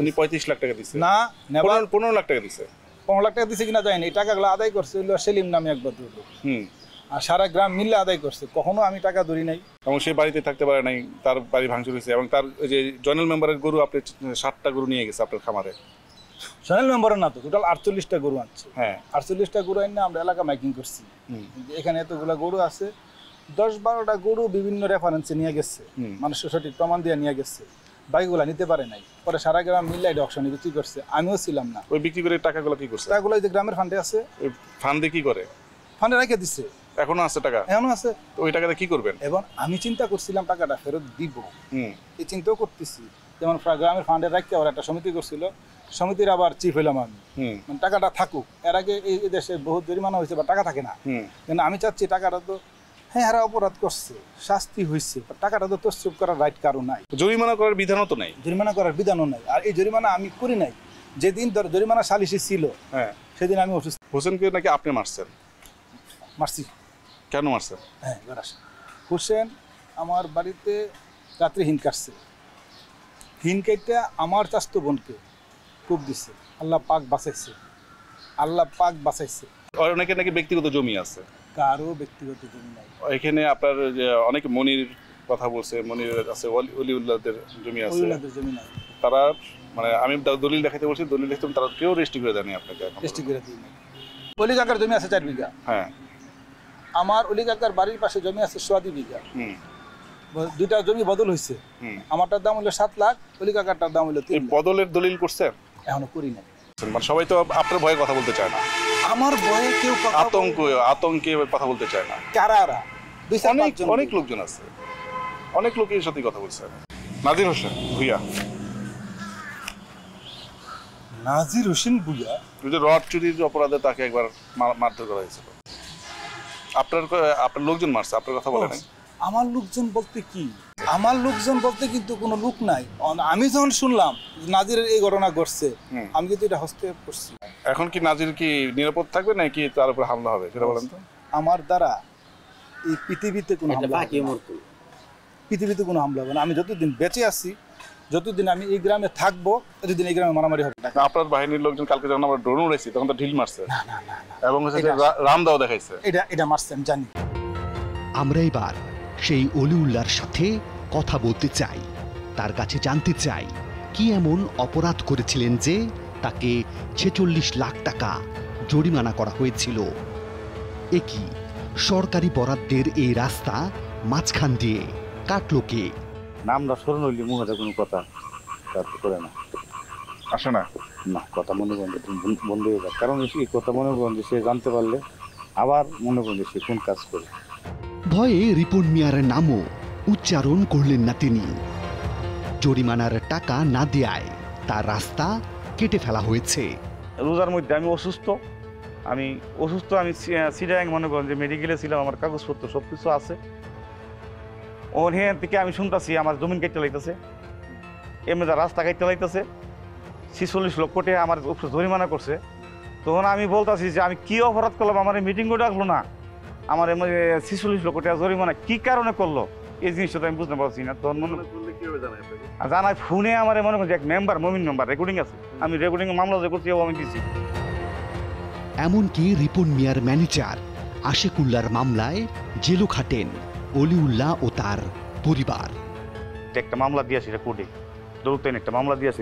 উনি 35 লাখ টাকা দিছে, না 15 লাখ টাকা দিছে। 15 লাখ টাকা দিছে কিনা জানি, এই টাকাগুলো আদায় করছে হলো সেলিম নামে এক ভদ্রলোক। আর সারা গ্রাম মিলে আদায় করছে, কখনো আমি টাকা ধরি নাই। এবং সে বাড়িতে থাকতে পারে নাই, তার বাড়ি ভাঙচুর হয়েছে। এবং তার যে জয়নাল মেম্বারের গরু আপনি 60টা গরু নিয়ে গেছে আপনার খামারে। জয়নাল মেম্বারের না তো, টোটাল 48টা গরু আনছে। হ্যাঁ 48টা গরু আইনা আমরা এলাকা মাইকিং করছি। এখানে এতগুলা গরু আছে, 10-12টা গরু বিভিন্ন রেফারেন্সে নিয়ে গেছে, মানুষের সঠিক প্রমাণ দিয়ে নিয়ে গেছে, বাকিগুলা নিতে পারে নাই। পরে সারা গ্রাম মিলে এটা অকশনে বিক্রি করছে, আমিও ছিলাম না। ওই বিক্রি করে টাকাগুলো কি করছে? টাকাগুলো যে গ্রামের ফান্ডে আছে। ওই ফান্ডে কি করে? ফান্ডে রেখে দিচ্ছে। এখনো আছে টাকা? এখনো আছে। তো ওই টাকাটা কি করবেন? এবং আমি চিন্তা করছিলাম টাকাটা ফেরত দিব, এই চিন্তাও করতেছি। যেমন গ্রামের ফান্ডে রাখতে ওরা একটা সমিতি করছিল, সমিতির আবার চিফ হইলাম আমি। মানে টাকাটা থাকুক, এর আগে এই দেশে বহুত জরিমানা হয়েছে বা টাকা থাকে না, কিন্তু আমি চাচ্ছি টাকাটা তো, হ্যাঁ এরা অপরাধ করছে, শাস্তি হয়েছে, টাকাটা তো তসরুপ করার রাইট কারো নাই, জরিমানা করার বিধানও তো নাই। জরিমানা করার বিধানও নাই। আর এই জরিমানা আমি করি নাই, যেদিন জরিমানা সালিশি ছিল সেদিন আমি অসুস্থ। হোসেনকে নাকি আপনি মারছেন? মারছি। কেন মারছেন? হ্যাঁ হোসেন আমার বাড়িতে রাত্রে হিন কাটছে, হিন কেটে আমার চাস্তো বোনকে খুব দিচ্ছে। আল্লাহ পাক বাঁচাইছে, আল্লাহ পাক বাঁচাইছে। অনেকের নাকি ব্যক্তিগত জমি আছে। কারো ব্যক্তিগত জমি নাই এখানে। আপনার অনেক মনির কথা বলছে, মনির আছে, অলিউল্লাহদের জমি আছে। অলিউল্লাহদের জমি নাই। তারা মানে আমি দলিল দেখাইতে বলছি, দলিল দেখাতে তারা কেউ রেজিস্ট্রি করে দেয়নি আপনাকে। রেজিস্ট্রি করে দিই নাই। অলি কাকার জমি আছে 4 বিঘা। হ্যাঁ আমার অলি কাকার বাড়ির পাশে জমি আছে 2 বিঘা। দুইটা জমি বদল হয়েছে, আমারটার দাম হলো 7 লাখ, অলি কাকারটার দাম হলো 3 লাখ। বদলের দলিল করছে? এখনো করি না। মানে সবাই তো আপনার ভয়ে কথা বলতে চায় না। আমার ভয়ে কেউ আতঙ্কে কথা বলতে চায় না। কারা? অনেক লোকজন আছে, অনেক লোকের সাথে কথা বলছে। নাজির হোসেন ভুইয়া। নাজির হোসেন ভুইয়া ওই যে রড চুরির অপরাধে তাকে একবার মারধর করা হয়েছিল। আপনার লোকজন মারছে, আপনার কথা বলে নাই? আমার লোকজন বলতে কি, আমার লোকজন বলতে কিন্তু কোনো লোক নাই। আমি যখন শুনলাম নাজিরের এই ঘটনা ঘটছে, আমি কিন্তু এটা হস্তক্ষেপ করছি। এখন কি নাজির কি নিরাপদ থাকবে নাকি তার উপর হামলা হবে সেটা বলেন তো? আমার দ্বারা এই পৃথিবীতে কোনো হামলা হবে না, পৃথিবীতে কোনো হামলা হবে না। আমি যতদিন বেঁচে আছি, যতদিন আমি এই গ্রামে থাকবো, ততদিন এই গ্রামে মারামারি হবে না। আপনার বাহিনীর লোকজন কালকে যখন আমরা ড্রোন উড়াইছি তখন তো ঢিল মারছে এবং রামদাও দেখাইছে। এটা মারছে আমি জানি। আমরা এবার সেই অলিউল্লাহর সাথে কথা বলতে চাই, তার কাছে জানতে চাই কি এমন অপরাধ করেছিলেন যে তাকে 46 লাখ টাকা জরিমানা করা হয়েছিল। একই সরকারি বরাদ্দের এই রাস্তা মাঝখান দিয়ে কাটলো কে? নামটা স্মরণ হইলে মুখে কোনো কথা করে না, আসে না, না কথা মনে করেন বন্ধ হয়ে যায়। কারণ এই কথা মনে করেন যে সে জানতে পারলে আবার মনে করেন যে সে কোন কাজ করে। ভয়ে রিপন মিয়ার নামও উচ্চারণ করলেন না তিনি। জরিমানার টাকা না দেয়ায় তার রাস্তা কেটে ফেলা হয়েছে। রোজার মধ্যে আমি অসুস্থ, আমি সিডাং মনে করেন যে মেডিকেলে ছিলাম, আমার কাগজপত্র সব কিছু আছে। ওখান থেকে আমি শুনতেছি আমার জমিন কেটে লাইতেছে, এমনি রাস্তা কেটে লাইতেছে, 46 লক্ষ টাকা আমার জরিমানা করছে। তখন আমি বলতেছি যে আমি কি অপরাধ করলাম, আমার মিটিংও ডাকলো না, আমার 46 লক্ষ টাকা জরিমানা কি কারণে করলো, এই জিনিসটা তো আমি বুঝতে পারছি না। তখন মনে জানাই ফোনে আমার মনে করছি এক মেম্বার, মমিন মেম্বার, রেকর্ডিং আছে, আমি রেকর্ডিং মামলা যে করছি আমি দিচ্ছি। এমনকি রিপন মিয়ার ম্যানেজার আশিকুল্লাহর মামলায় জেলও খাটেন অলিউল্লাহ ও তার পরিবার। একটা মামলা দিয়েছি কোর্টে, দৌড়তেন একটা মামলা দিয়েছি,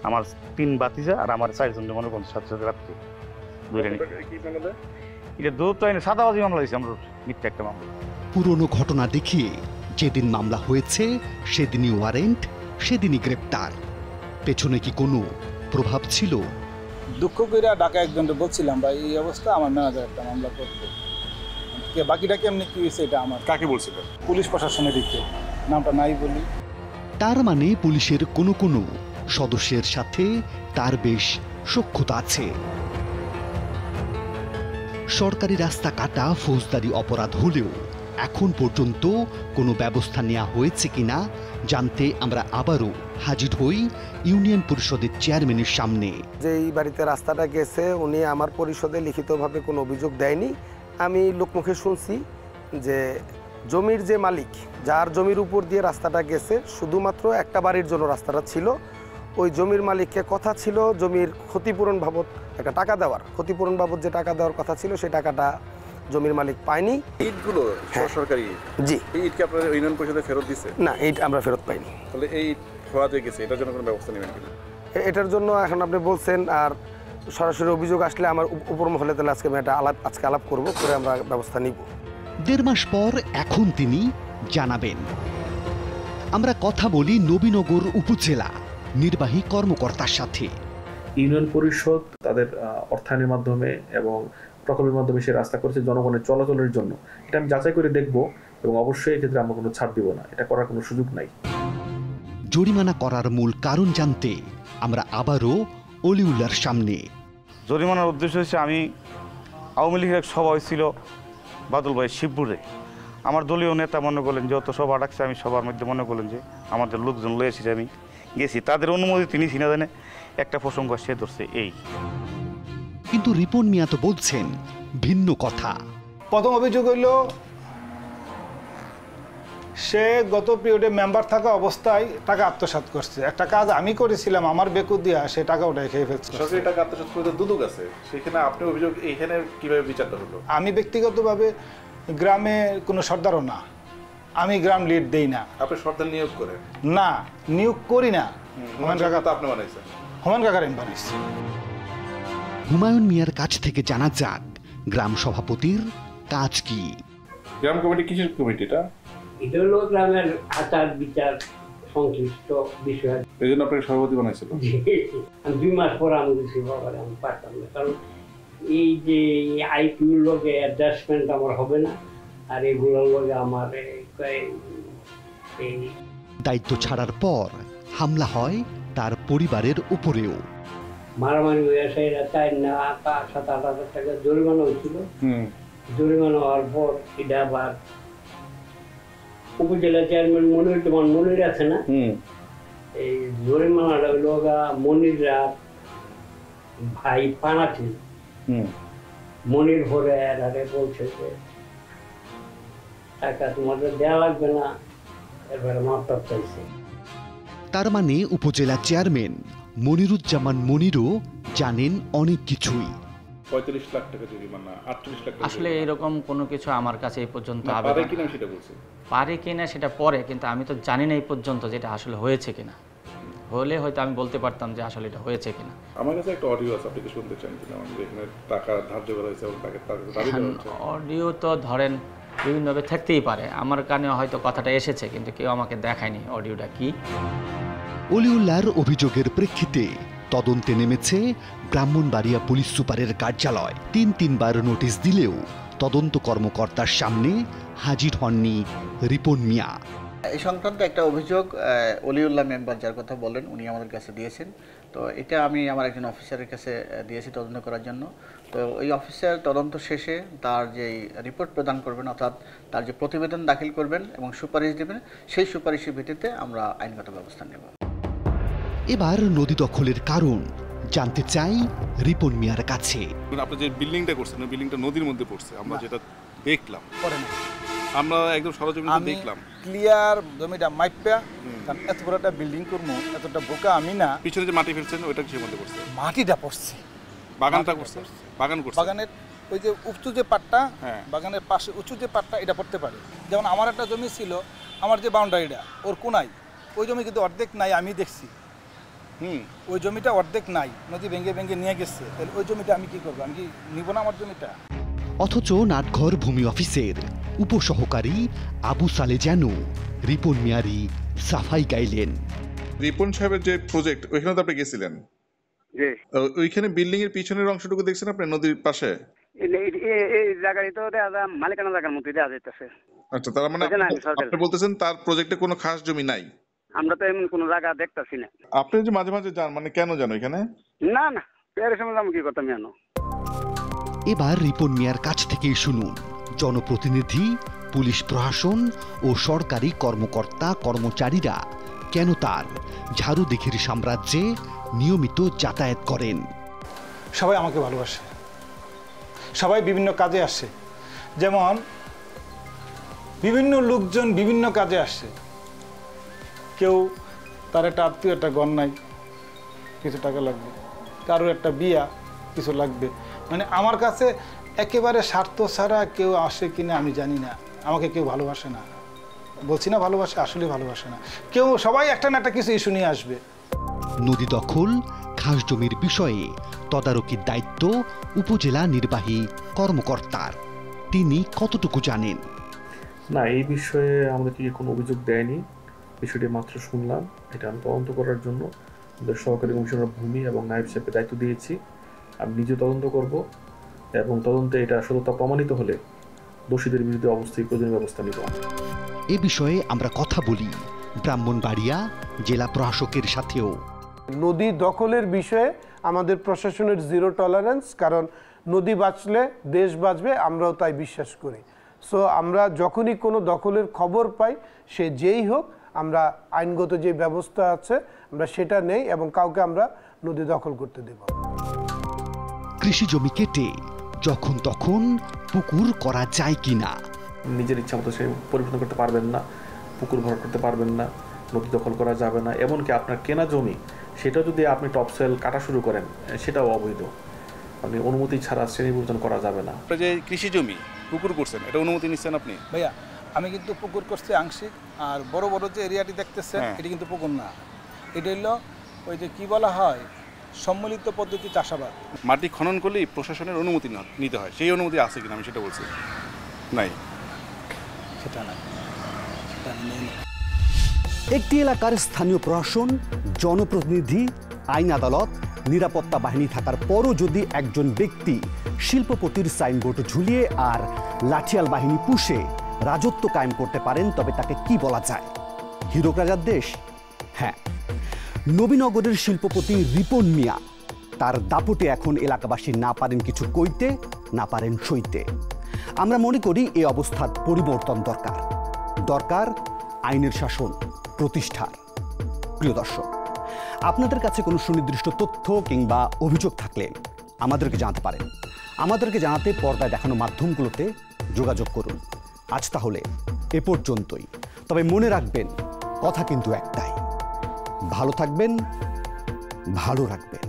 আমার 3 বাতিজা আর আমার 4 জন মনে করেন সাথে সাথে রাত্রে এটা দৌড়তেন সাদাবাজি মামলা দিয়েছি আমরা, মিথ্যা একটা মামলা। পুরনো ঘটনা দেখিয়ে যেদিন মামলা হয়েছে সেদিনই ওয়ারেন্ট, সেদিনই গ্রেপ্তার। পেছনে কি কোনো প্রভাব ছিল? দুঃখ করে ঢাকা একজনকে বলছিলাম ভাই এই অবস্থা, আমার ম্যানেজার একটা মামলা করতে, বাকিটা কেমনি কি হয়েছে এটা আমার। কাকে বলছিলেন? পুলিশ প্রশাসনের দিকে, নামটা নাই বলি। তার মানে পুলিশের কোনো কোনো সদস্যের সাথে তার বেশ সখ্যতা আছে। সরকারি রাস্তা কাটা ফৌজদারি অপরাধ হলেও এখন পর্যন্ত কোনো ব্যবস্থা নেওয়া হয়েছে কিনা জানতে আমরা আবারও হাজির হই ইউনিয়ন পরিষদের চেয়ারম্যানের সামনে। যে এই বাড়িতে রাস্তাটা গেছে উনি আমার পরিষদে লিখিতভাবে কোনো অভিযোগ দেয়নি। আমি লোকমুখে শুনছি যে জমির যে মালিক, যার জমির উপর দিয়ে রাস্তাটা গেছে, শুধুমাত্র একটা বাড়ির জন্য রাস্তাটা ছিল। ওই জমির মালিককে কথা ছিল জমির ক্ষতিপূরণ বাবদ একটা টাকা দেওয়ার, ক্ষতিপূরণ বাবদ যে টাকা দেওয়ার কথা ছিল সেই টাকাটা জমির মালিক পায়নি। ইটগুলো সরকারি? জি। এই ইট কি আপনারা ইউনিয়ন পরিষদে ফেরত দিছে? না, ইট আমরা ফেরত পাইনি। তাহলে এই ইট খোয়া যে গেছে এটার জন্য কোনো ব্যবস্থা নেবেন কিনা? এটার জন্য এখন আপনি বলছেন, আর সরাসরি অভিযোগ আসলে আমার উপর মহলে, তাহলে আজকে আমি এটা আলাপ করব, করে আমরা ব্যবস্থা নিব। 1.5 মাস পর এখন তিনি জানাবেন। আমরা কথা বলি নবীনগর উপজেলা নির্বাহী কর্মকর্তার সাথে। ইউনিয়ন পরিষদ তাদের অর্থায়নের মাধ্যমে এবং প্রকল্পের মাধ্যমে সে রাস্তা করেছে জনগণের চলাচলের জন্য। এটা আমি যাচাই করে দেখব এবং অবশ্যই এক্ষেত্রে আমরা কোনো ছাড় দিব না, এটা করার কোনো সুযোগ নাই। জরিমানা করার মূল কারণ জানতে আমরা আবারও অলিউল্লাহর সামনে। জরিমানার উদ্দেশ্য হচ্ছে, আমি আওয়ামী লীগের সভা হয়েছিল বাদল ভাই শিবপুরে। আমার দলীয় নেতা মনে করলেন যত সভা ডাকছে, আমি সবার মধ্যে মনে করলেন যে আমাদের লোকজন লয়ে এসেছে, আমি গেছি, তাদের অনুমতি তিনি চিনা জানে একটা প্রসঙ্গ সে ধরছে এই। কিন্তু রিপন মিয়া তো বলছেন ভিন্ন কথা। প্রথম অভিযোগ হইল সে গত পিরিয়ডে মেম্বার থাকা অবস্থায় টাকা আত্মসাৎ করছে। একটা কাজ আমি করেছিলাম, আমার বেকু দিয়া সে টাকা ওটাই খেয়ে ফেলছে। সরকারি টাকা আত্মসাৎ করতে দুদক আছে, সেখানে আপনি অভিযোগ এইখানে কিভাবে বিচারটা হলো? আমি ব্যক্তিগতভাবে গ্রামে কোনো সর্দারও না, আমি গ্রাম লিড দেই না। আপনি সর্দার নিয়োগ করেন? না, নিয়োগ করি না। হুমায়ুন কাকা তো আপনি বানাইছেন? হুমায়ুন কাকার আমি বানাইছি। হুমায়ুন মিয়ার কাছ থেকে জানা যাক গ্রাম সভাপতির কাজ কি। গ্রাম কমিটি কিসের কমিটি? এটা হলো গ্রামের আচার বিচার সংশ্লিষ্ট বিষয়। এই জন্য আপনাকে সভাপতি বানাইছিল? 2 মাস পর আমি কিছু আমি পারতাম না, কারণ এই যে আইপিউর লগে অ্যাডজাস্টমেন্ট আমার হবে না, আর এগুলোর লগে আমার দায়িত্ব ছাড়ার পর হামলা হয় তার পরিবারের উপরেও। মারামারি হয়ে আসে, এরা 7-8 হাজার টাকা জরিমানা হয়েছিল। জরিমানা হওয়ার পর এটা আবার উপজেলা চেয়ারম্যান মনির আছে না, এই জরিমানাটা হইল মনিররা ভাই পানাটি মনির ভরে এরারে বলছে যে টাকা তোমাদের দেওয়া লাগবে না, এবারে মাপটা চাইছে। তার মানে উপজেলা চেয়ারম্যান মনিরুজ্জামান মনিরও জানেন অনেক কিছুই। 45 লাখ টাকা জরিমানা, 48 লাখ টাকা আসলে এরকম কোনো কিছু আমার কাছে এই পর্যন্ত পারে কিনা সেটা বলছি। পারে কিনা সেটা পরে, কিন্তু আমি তো জানি না এই পর্যন্ত যেটা আসলে হয়েছে কিনা। হলে হয়তো আমি বলতে পারতাম যে আসলে এটা হয়েছে কিনা। আমার কাছে একটা অডিও আছে, আপনি কি শুনতে চান কিনা? আমাদের এখানে টাকা ধার্য করা হয়েছে এবং টাকা দাবি করা হচ্ছে। অডিও তো ধরেন বিভিন্নভাবে থাকতেই পারে, আমার কানে হয়তো কথাটা এসেছে, কিন্তু কেউ আমাকে দেখায়নি অডিওটা কি। অলিউল্লাহর অভিযোগের প্রেক্ষিতে তদন্তে নেমেছে ব্রাহ্মণবাড়িয়া পুলিশ সুপারের কার্যালয়। 3বার নোটিশ দিলেও তদন্ত কর্মকর্তার সামনে হাজির হননি রিপন মিয়া। এই সংক্রান্ত একটা অভিযোগ অলিউল্লাহ মেম্বার যার কথা বলেন উনি আমাদের কাছে দিয়েছেন। তো এটা আমি আমার একজন অফিসারের কাছে দিয়েছি তদন্ত করার জন্য। তো ওই অফিসার তদন্ত শেষে তার যে রিপোর্ট প্রদান করবেন, অর্থাৎ তার যে প্রতিবেদন দাখিল করবেন এবং সুপারিশ দেবেন, সেই সুপারিশের ভিত্তিতে আমরা আইনগত ব্যবস্থা নেব। এবার নদী দখলের কারণ জানতে চাই রিপন মিয়ার কাছে। আপনি যে বিল্ডিংটা করছেন, বিল্ডিংটা নদীর মধ্যে পড়ছে, আমরা যেটা দেখলাম, আমরা একদম সরজমিনে দেখলাম। ক্লিয়ার জমিটা মাইপা, কারণ এত বড় একটা বিল্ডিং করবো, এতটা বোকা আমি না। পিছনে যে মাটি ফেলছেন ওইটা কিসের মধ্যে পড়ছে? মাটিটা পড়ছে, বাগানটা করছে, বাগান করছে। বাগানের ওই যে উঁচু যে পাটটা, বাগানের পাশে উঁচু যে পাটটা, এটা পড়তে পারে। যেমন আমার একটা জমি ছিল, আমার যে বাউন্ডারিটা ওর কোনায়, ওই জমি কিন্তু অর্ধেক নাই, আমি দেখছি। ওই জমিটা অর্ধেক নাই, নদী ভেঙে ভেঙে নিয়ে গেছে। তাহলে ওই জমিটা আমি কি করবো? আমি কি নিব না আমার জমিটা? অথচ নাটঘর ভূমি অফিসের উপসহকারী আবু সালে যেন রিপন মিয়ারি সাফাই গাইলেন। রিপন সাহেবের যে প্রজেক্ট, ওইখানে তো আপনি গেছিলেন? ওইখানে বিল্ডিং এর পিছনের অংশটুকু দেখছেন আপনি নদীর পাশে? এই জায়গায় তো মালিকানা জায়গার মধ্যে দেওয়া যাইতেছে। আচ্ছা, তার মানে আপনি বলতেছেন তার প্রজেক্টে কোনো খাস জমি নাই? আমরা তো এমন কোনো জায়গা দেখতেছি না। আপনি যে মাঝে মাঝে যান, মানে কেন যান ওইখানে? না না, এর সময় আমি কি করতাম জানো। এবার রিপন মিয়ার কাছ থেকেই শুনুন জনপ্রতিনিধি, পুলিশ প্রশাসন ও সরকারি কর্মকর্তা কর্মচারীরা কেন তার ঝাড়ু দিঘির সাম্রাজ্যে নিয়মিত যাতায়াত করেন। সবাই আমাকে ভালোবাসে, সবাই বিভিন্ন কাজে আসে। যেমন বিভিন্ন লোকজন বিভিন্ন কাজে আসছে। কেউ তার একটা আত্মীয় একটা ঘর নাই, কিছু টাকা লাগবে, কারোর একটা বিয়া কিছু লাগবে। মানে আমার কাছে একেবারে স্বার্থ ছাড়া কেউ আসে কিনা আমি জানি না। আমাকে কেউ ভালোবাসে না, বলছি না ভালোবাসে, আসলে ভালোবাসে না কেউ। সবাই একটা না একটা কিছু ইস্যু নিয়ে আসবে। নদী দখল, খাস জমির বিষয়ে তদারকির দায়িত্ব উপজেলা নির্বাহী কর্মকর্তার। তিনি কতটুকু জানেন? না, এই বিষয়ে আমাদেরকে কোনো অভিযোগ দেয়নি, বিষয়টি মাত্র শুনলাম। এটা আমি তদন্ত করার জন্য আমাদের সহকারী কমিশনার ভূমি এবং নায়েব সাহেবকে দায়িত্ব দিয়েছি। আমি নিজে তদন্ত করব এবং তদন্তে এটা সততা প্রমাণিত হলে দোষীদের বিরুদ্ধে অবশ্যই প্রয়োজনীয় ব্যবস্থা নিব। এ বিষয়ে আমরা কথা বলি ব্রাহ্মণবাড়িয়া জেলা প্রশাসকের সাথেও। নদী দখলের বিষয়ে আমাদের প্রশাসনের জিরো টলারেন্স, কারণ নদী বাঁচলে দেশ বাঁচবে, আমরাও তাই বিশ্বাস করি। সো আমরা যখনই কোনো দখলের খবর পাই, সে যেই হোক, আমরা আইনগত যে ব্যবস্থা আছে আমরা সেটা নেই এবং কাউকে আমরা নদী দখল করতে দেব। কৃষি জমি কেটে যখন তখন পুকুর করা যায় কিনা? নিজের ইচ্ছা মতো সে পরিবর্তন করতে পারবেন না, পুকুর ভরাট করতে পারবেন না, নদী দখল করা যাবে না। এমনকি আপনার কেনা জমি সেটা যদি আপনি টপসেল কাটা শুরু করেন, সেটাও অবৈধ। আপনি অনুমতি ছাড়া শ্রেণীবদ্ধ করা যাবে না। যে কৃষি জমি পুকুর করছেন, এটা অনুমতি নিচ্ছেন আপনি? ভাইয়া আমি কিন্তু পুকুর করছি আংশিক, আর বড় বড় যে এরিয়াটি দেখতেছেন এটি কিন্তু পুকুর না, এটা হলো ওই যে কি বলা হয় সম্মিলিত পদ্ধতি চাষাবাদ। মাটি খনন করলেই প্রশাসনের অনুমতি নিতে হয়, সেই অনুমতি আছে কিনা আমি সেটা বলছি। নাই, সেটা নাই। একটি এলাকার স্থানীয় প্রশাসন, জনপ্রতিনিধি, আইন আদালত, নিরাপত্তা বাহিনী থাকার পরও যদি একজন ব্যক্তি শিল্পপতির সাইনবোর্ড ঝুলিয়ে আর লাঠিয়াল বাহিনী পুষে রাজত্ব কায়েম করতে পারেন, তবে তাকে কি বলা যায়? হীরক রাজার দেশ? হ্যাঁ, নবীনগরের শিল্পপতি রিপন মিয়া, তার দাপটে এখন এলাকাবাসী না পারেন কিছু কইতে, না পারেন সইতে। আমরা মনে করি এই অবস্থার পরিবর্তন দরকার, দরকার আইনের শাসন প্রতিষ্ঠার। প্রিয় দর্শক, আপনাদের কাছে কোনো সুনির্দিষ্ট তথ্য কিংবা অভিযোগ থাকলে আমাদেরকে জানাতে পারেন। আমাদেরকে জানাতে পর্দায় দেখানো মাধ্যমগুলোতে যোগাযোগ করুন। আজ তাহলে এ পর্যন্তই। তবে মনে রাখবেন, কথা কিন্তু একটাই, ভালো থাকবেন, ভালো রাখবেন।